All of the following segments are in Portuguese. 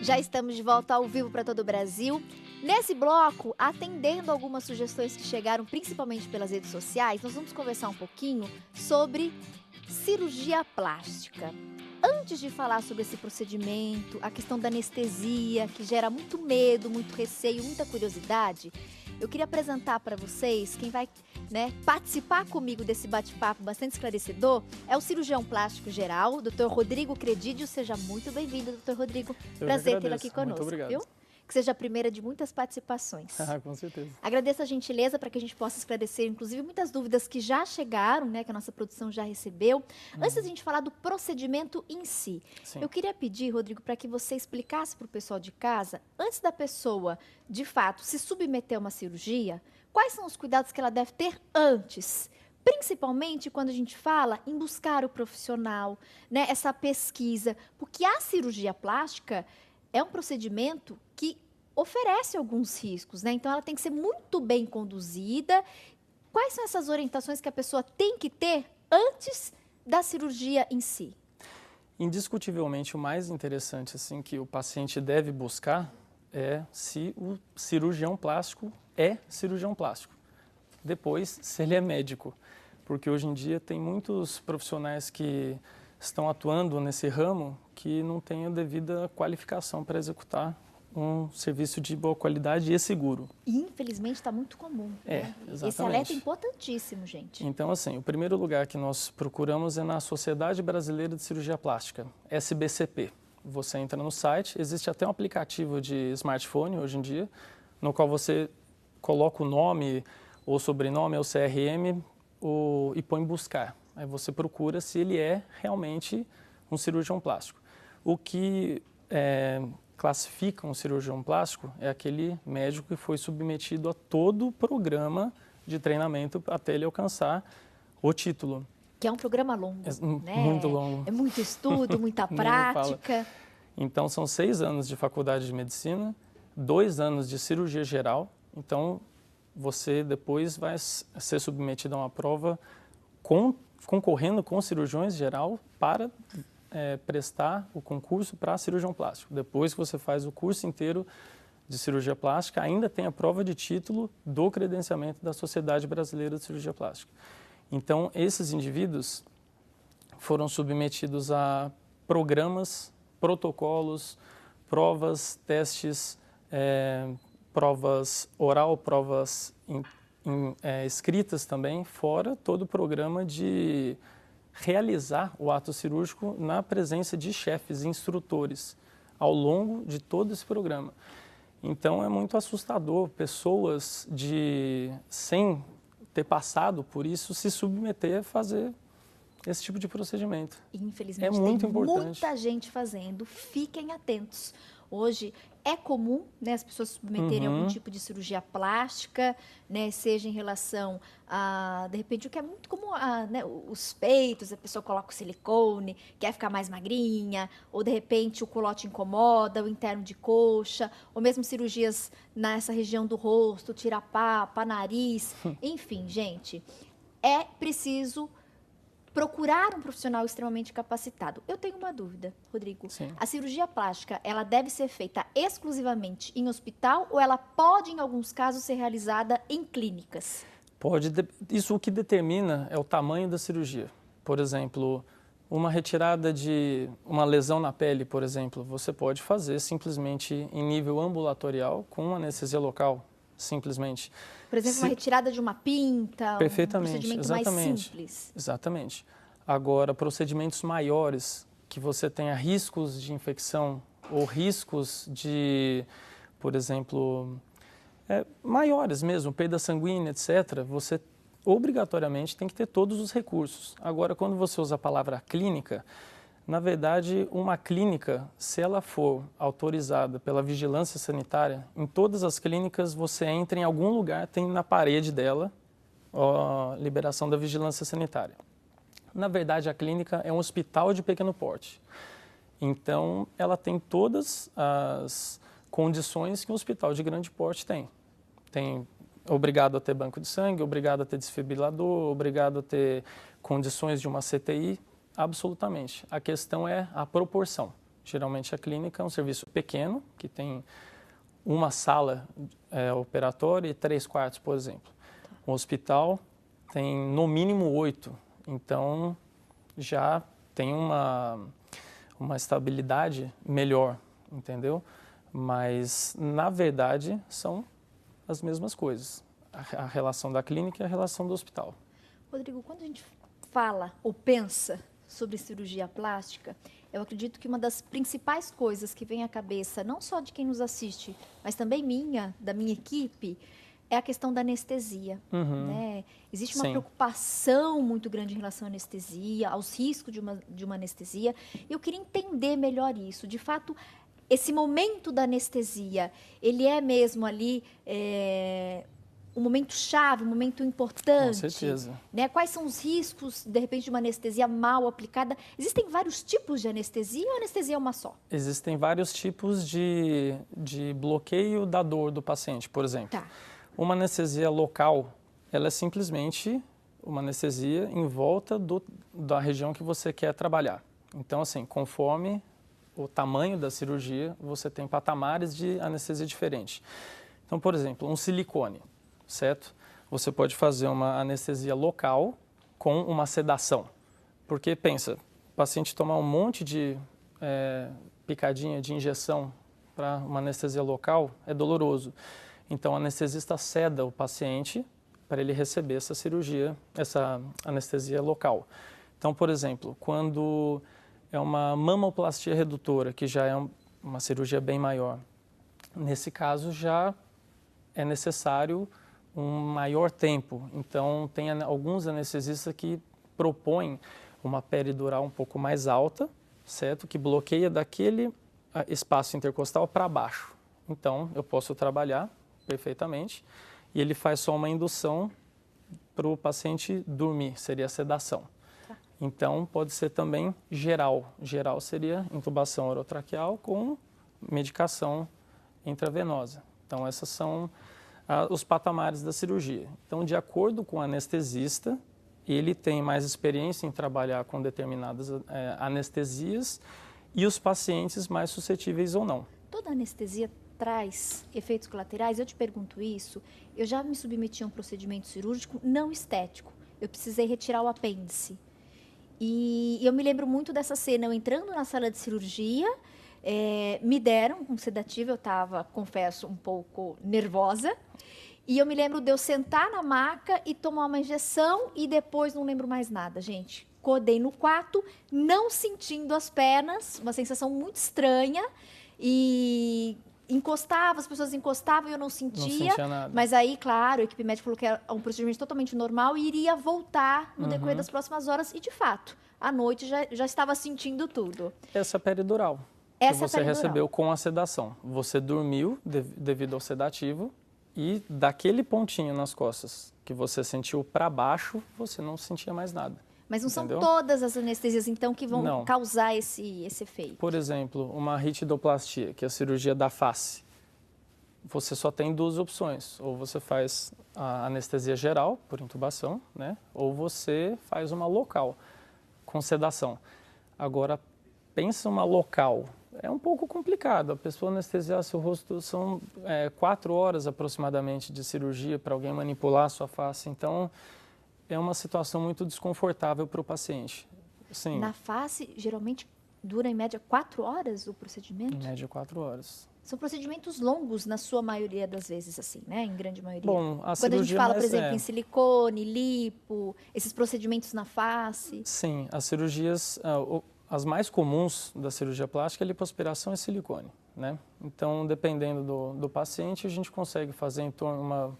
Já estamos de volta ao vivo para todo o Brasil. Nesse bloco, atendendo algumas sugestões que chegaram principalmente pelas redes sociais, nós vamos conversar um pouquinho sobre cirurgia plástica. Antes de falar sobre esse procedimento, a questão da anestesia, que gera muito medo, muito receio, muita curiosidade, eu queria apresentar para vocês quem vai participar comigo desse bate-papo bastante esclarecedor. É o cirurgião plástico geral, Dr. Rodrigo Credidio. Seja muito bem-vindo, Dr. Rodrigo. Prazer tê-lo aqui conosco. Muito obrigado. Viu? Que seja a primeira de muitas participações. Com certeza. Agradeço a gentileza para que a gente possa esclarecer, inclusive, muitas dúvidas que já chegaram, que a nossa produção já recebeu. Antes da gente falar do procedimento em si, Sim. eu queria pedir, Rodrigo, para que você explicasse para o pessoal de casa, antes da pessoa, de fato, se submeter a uma cirurgia, quais são os cuidados que ela deve ter antes? Principalmente quando a gente fala em buscar o profissional, essa pesquisa, porque a cirurgia plástica é um procedimento que oferece alguns riscos, então ela tem que ser muito bem conduzida. Quais são essas orientações que a pessoa tem que ter antes da cirurgia em si? Indiscutivelmente, o mais interessante que o paciente deve buscar é se o cirurgião plástico é cirurgião plástico. Depois, se ele é médico, porque hoje em dia tem muitos profissionais que estão atuando nesse ramo que não têm a devida qualificação para executar um serviço de boa qualidade e seguro. E, infelizmente, está muito comum. Exatamente. Esse alerta é importantíssimo, gente. Então, o primeiro lugar que nós procuramos é na Sociedade Brasileira de Cirurgia Plástica, SBCP. Você entra no site, existe até um aplicativo de smartphone hoje em dia, no qual você coloca o nome, ou sobrenome, ou CRM, e põe buscar. Aí você procura se ele é realmente um cirurgião plástico. O que classifica um cirurgião plástico é aquele médico que foi submetido a todo o programa de treinamento até ele alcançar o título. Que é um programa longo, Muito longo. É muito estudo, muita prática. Então, são 6 anos de faculdade de medicina, 2 anos de cirurgia geral. Então, você depois vai ser submetido a uma prova concorrendo com cirurgiões geral para prestar o concurso para cirurgião plástico. Depois que você faz o curso inteiro de cirurgia plástica, ainda tem a prova de título do credenciamento da Sociedade Brasileira de Cirurgia Plástica. Então, esses indivíduos foram submetidos a programas, protocolos, provas, testes, provas oral, provas escritas também, fora todo o programa de realizar o ato cirúrgico na presença de chefes, instrutores, ao longo de todo esse programa. Então, é muito assustador pessoas sem ter passado por isso, se submeter a fazer esse tipo de procedimento. Infelizmente, é muito tem importante. Muita gente fazendo. Fiquem atentos. Hoje é comum as pessoas se submeterem a algum tipo de cirurgia plástica, seja em relação a, de repente, o que é muito comum, os peitos, a pessoa coloca o silicone, quer ficar mais magrinha, ou de repente o culote incomoda, o interno de coxa, ou mesmo cirurgias nessa região do rosto, tirar papa, nariz, enfim, gente, é preciso procurar um profissional extremamente capacitado. Eu tenho uma dúvida, Rodrigo. Sim. A cirurgia plástica, ela deve ser feita exclusivamente em hospital ou ela pode, em alguns casos, ser realizada em clínicas? Pode. Isso o que determina é o tamanho da cirurgia. Por exemplo, uma retirada de uma lesão na pele, por exemplo, você pode fazer simplesmente em nível ambulatorial com anestesia local, simplesmente. Por exemplo, uma retirada de uma pinta, perfeitamente, um procedimento exatamente, mais simples. Exatamente. Agora, procedimentos maiores, que você tenha riscos de infecção ou riscos de, por exemplo, maiores mesmo, perda sanguínea, etc., você obrigatoriamente tem que ter todos os recursos. Agora, quando você usa a palavra clínica, na verdade, uma clínica, se ela for autorizada pela vigilância sanitária, em todas as clínicas você entra em algum lugar, tem na parede dela a liberação da vigilância sanitária. Na verdade, a clínica é um hospital de pequeno porte. Então, ela tem todas as condições que um hospital de grande porte tem. Tem obrigado a ter banco de sangue, obrigado a ter desfibrilador, obrigado a ter condições de uma CTI. Absolutamente. A questão é a proporção. Geralmente a clínica é um serviço pequeno, que tem uma sala operatória e 3 quartos, por exemplo. O hospital tem no mínimo 8, então já tem uma estabilidade melhor, entendeu? Mas, na verdade, são as mesmas coisas. A relação da clínica e a relação do hospital. Rodrigo, quando a gente fala ou pensa sobre cirurgia plástica, eu acredito que uma das principais coisas que vem à cabeça, não só de quem nos assiste, mas também da minha equipe, é a questão da anestesia. Né? Existe uma preocupação muito grande em relação à anestesia, aos riscos de uma anestesia. Eu queria entender melhor isso. De fato, esse momento da anestesia, ele é mesmo ali um momento chave, um momento importante? Com certeza. Né? Quais são os riscos, de repente, de uma anestesia mal aplicada? Existem vários tipos de anestesia ou a anestesia é uma só? Existem vários tipos de bloqueio da dor do paciente, por exemplo. Tá. Uma anestesia local, ela é simplesmente uma anestesia em volta da região que você quer trabalhar. Então, assim, conforme o tamanho da cirurgia, você tem patamares de anestesia diferente. Então, por exemplo, um silicone, certo? Você pode fazer uma anestesia local com uma sedação. Porque, pensa, o paciente tomar um monte de picadinha de injeção para uma anestesia local é doloroso. Então, o anestesista seda o paciente para ele receber essa cirurgia, essa anestesia local. Então, por exemplo, quando é uma mamoplastia redutora, que já é uma cirurgia bem maior, nesse caso já é necessário um maior tempo. Então, tem alguns anestesistas que propõem uma peridural um pouco mais alta, certo? Que bloqueia daquele espaço intercostal para baixo. Então, eu posso trabalhar perfeitamente e ele faz só uma indução para o paciente dormir, seria a sedação. Tá. Então, pode ser também geral. Geral seria intubação orotraqueal com medicação intravenosa. Então, esses são os patamares da cirurgia. Então, de acordo com o anestesista, ele tem mais experiência em trabalhar com determinadas anestesias e os pacientes mais suscetíveis ou não. Toda anestesia traz efeitos colaterais? Eu te pergunto isso. Eu já me submeti a um procedimento cirúrgico não estético. Eu precisei retirar o apêndice. E eu me lembro muito dessa cena. Eu entrando na sala de cirurgia, me deram um sedativo. Eu estava, confesso, um pouco nervosa. E eu me lembro de eu sentar na maca e tomar uma injeção e depois não lembro mais nada, gente. Acordei no quarto, não sentindo as pernas, uma sensação muito estranha. E encostava, as pessoas encostavam e eu não sentia nada. Mas aí, claro, a equipe médica falou que era um procedimento totalmente normal e iria voltar no decorrer das próximas horas. E, de fato, à noite já estava sentindo tudo. Essa peridural que você recebeu com a sedação. Você dormiu devido ao sedativo e daquele pontinho nas costas que você sentiu para baixo, você não sentia mais nada. Mas não Entendeu? são todas as anestesias, então, que vão causar esse efeito? Por exemplo, uma ritidoplastia, que é a cirurgia da face. Você só tem 2 opções. Ou você faz a anestesia geral, por intubação, né? Ou você faz uma local, com sedação. Agora, pensa uma local. É um pouco complicado. A pessoa anestesiar seu rosto são 4 horas aproximadamente de cirurgia para alguém manipular a sua face. Então, é uma situação muito desconfortável para o paciente. Sim. Na face, geralmente, dura em média 4 horas o procedimento? Em média 4 horas. São procedimentos longos na sua maioria das vezes, assim, né? Em grande maioria. Bom, Quando a gente fala, por exemplo, em silicone, lipo, esses procedimentos na face. Sim, as cirurgias, as mais comuns da cirurgia plástica é lipoaspiração e silicone, né? Então, dependendo do paciente, a gente consegue fazer em torno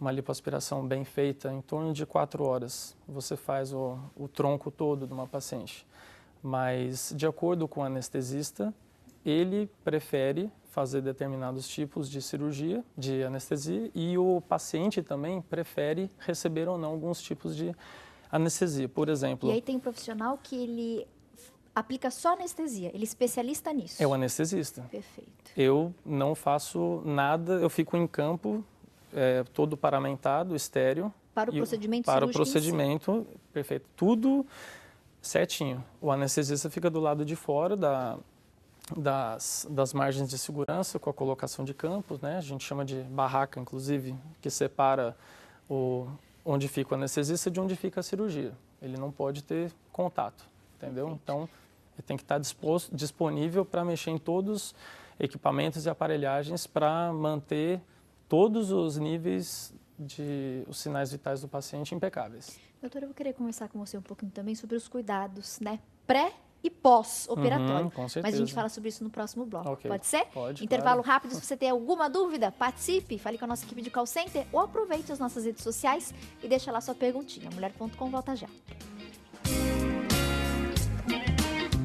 uma lipoaspiração bem feita em torno de 4 horas. Você faz o tronco todo de uma paciente. Mas, de acordo com o anestesista, ele prefere fazer determinados tipos de cirurgia, de anestesia, e o paciente também prefere receber ou não alguns tipos de anestesia. Por exemplo... E aí tem um profissional que ele aplica só anestesia, ele é especialista nisso. É o anestesista. Perfeito. Eu não faço nada, eu fico em campo, todo paramentado, estéreo. Para o procedimento Para o cirúrgico procedimento, perfeito. Tudo certinho. O anestesista fica do lado de fora das margens de segurança com a colocação de campos, né? A gente chama de barraca, inclusive, que separa onde fica o anestesista de onde fica a cirurgia. Ele não pode ter contato, entendeu? Perfeito. Então, ele tem que estar disponível para mexer em todos os equipamentos e aparelhagens para manter todos os níveis os sinais vitais do paciente impecáveis. Doutora, eu vou querer conversar com você um pouquinho também sobre os cuidados, né? Pré e pós-operatório. Com certeza. Mas a gente fala sobre isso no próximo bloco. Okay. Pode ser? Pode. Intervalo claro. rápido. Se você tem alguma dúvida, participe, fale com a nossa equipe de call center ou aproveite as nossas redes sociais e deixa lá sua perguntinha. Mulher.com volta já.